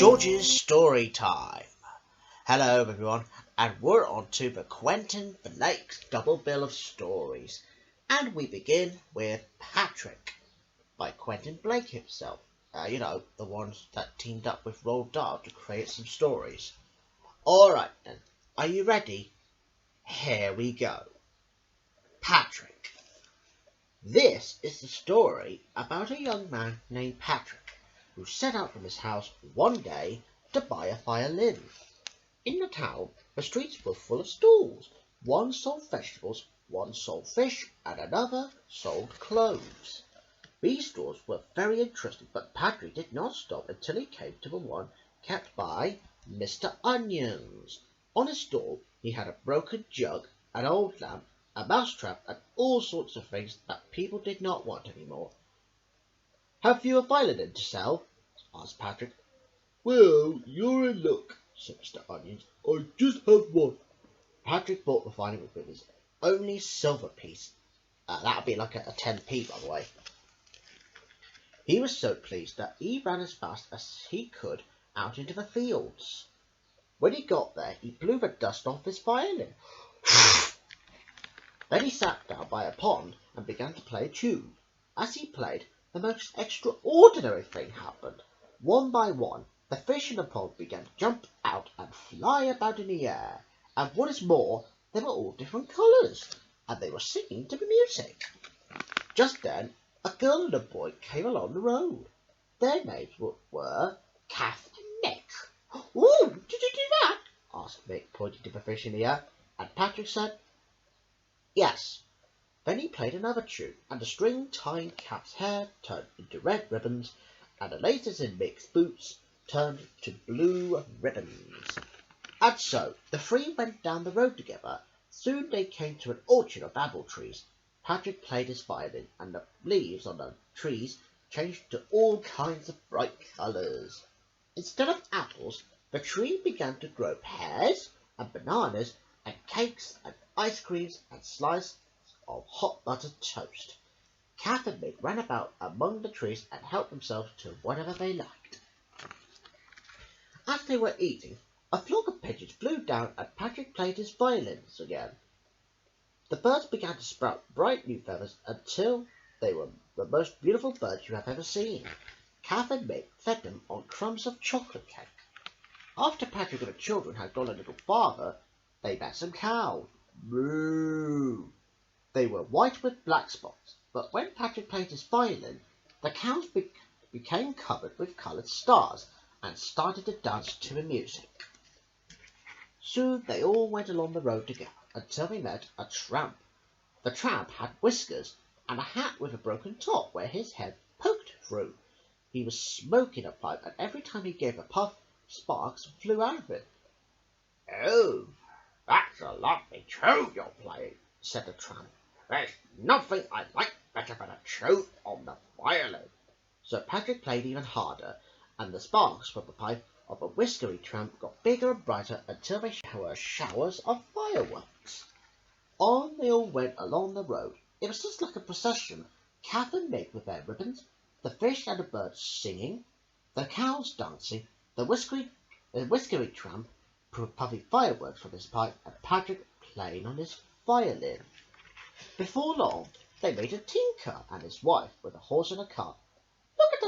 George's story time. Hello everyone, and we're on to the Quentin Blake double bill of stories. And we begin with Patrick by Quentin Blake himself. The ones that teamed up with Roald Dahl to create some stories. Alright then, are you ready? Here we go. Patrick. This is the story about a young man named Patrick who set out from his house one day to buy a violin. In the town, the streets were full of stalls. One sold vegetables, one sold fish, and another sold clothes. These stalls were very interesting, but Patrick did not stop until he came to the one kept by Mr. Onions. On his stall, he had a broken jug, an old lamp, a mousetrap, and all sorts of things that people did not want anymore. "Have you a violin to sell?" asked Patrick. "Well, you're in luck," said Mr. Onions. "I just have one." Patrick bought the violin with his only silver piece. That would be like a 10p, by the way. He was so pleased that he ran as fast as he could out into the fields. When he got there, he blew the dust off his violin. Then he sat down by a pond and began to play a tune. As he played, the most extraordinary thing happened. One by one, the fish in the pond began to jump out and fly about in the air. And what is more, they were all different colours, and they were singing to the music. Just then, a girl and a boy came along the road. Their names were Kath and Mick. "Oh, did you do that?" asked Mick, pointing to the fish in the air. And Patrick said, "Yes." Then he played another tune, and the string tying Kath's hair turned into red ribbons, and the laces in Mick's boots turned to blue ribbons. And so the three went down the road together. Soon they came to an orchard of apple trees. Patrick played his violin, and the leaves on the trees changed to all kinds of bright colours. Instead of apples, the tree began to grow pears and bananas and cakes and ice creams and slices of hot buttered toast. Kath and Mick ran about among the trees and helped themselves to whatever they liked. As they were eating, a flock of pigeons flew down and Patrick played his violins again. The birds began to sprout bright new feathers until they were the most beautiful birds you have ever seen. Kath and Mick fed them on crumbs of chocolate cake. After Patrick and the children had gone a little farther, they met some cows. Moo! They were white with black spots, but when Patrick played his violin, the cows became covered with coloured stars and started to dance to the music. Soon they all went along the road together until they met a tramp. The tramp had whiskers and a hat with a broken top where his head poked through. He was smoking a pipe, and every time he gave a puff, sparks flew out of it. "Oh, that's a lovely tune you're playing," said the tramp. "There's nothing I like better than a tune on the violin." So Patrick played even harder, and the sparks from the pipe of the whiskery tramp got bigger and brighter until they were showers of fireworks. On they all went along the road. It was just like a procession. Kath and Mick with their ribbons, the fish and the birds singing, the cows dancing, the whiskery tramp puffing fireworks from his pipe, and Patrick playing on his violin. Before long, they met a tinker and his wife with a horse and a cart. "Look at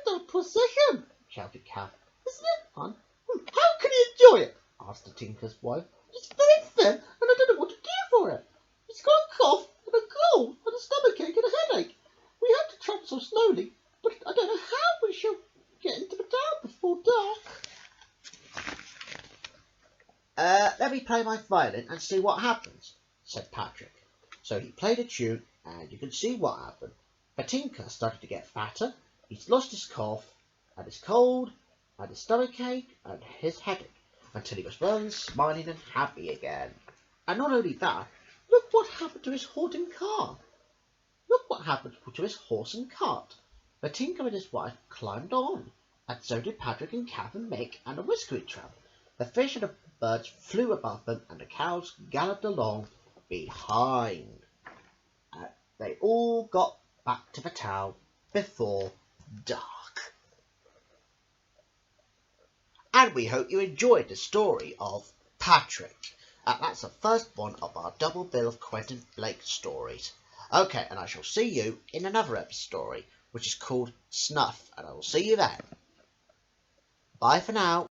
our procession!" shouted Kath. "Isn't it fun?" "How can you enjoy it?" asked the tinker's wife. "It's very thin, and I don't know what to do for it. It's got a cough and a cold and a stomachache and a headache. We had to tramp so slowly, but I don't know how we shall get into the town before dark." Let me play my violin and see what happens," said Patrick. So he played a tune, and you can see what happened. The tinker started to get fatter. He's lost his cough, and his cold, and his stomachache, and his headache, until he was well and smiling and happy again. And not only that, look what happened to his horse and cart. Look what happened to his horse and cart. The tinker and his wife climbed on, and so did Patrick and Kath and Mick and the whiskery tramp. The fish and the birds flew above them, and the cows galloped along behind. They all got back to the town before dark. and we hope you enjoyed the story of Patrick. That's the first one of our double bill of Quentin Blake stories. Okay, and I shall see you in another story, which is called Snuff, and I will see you then. Bye for now.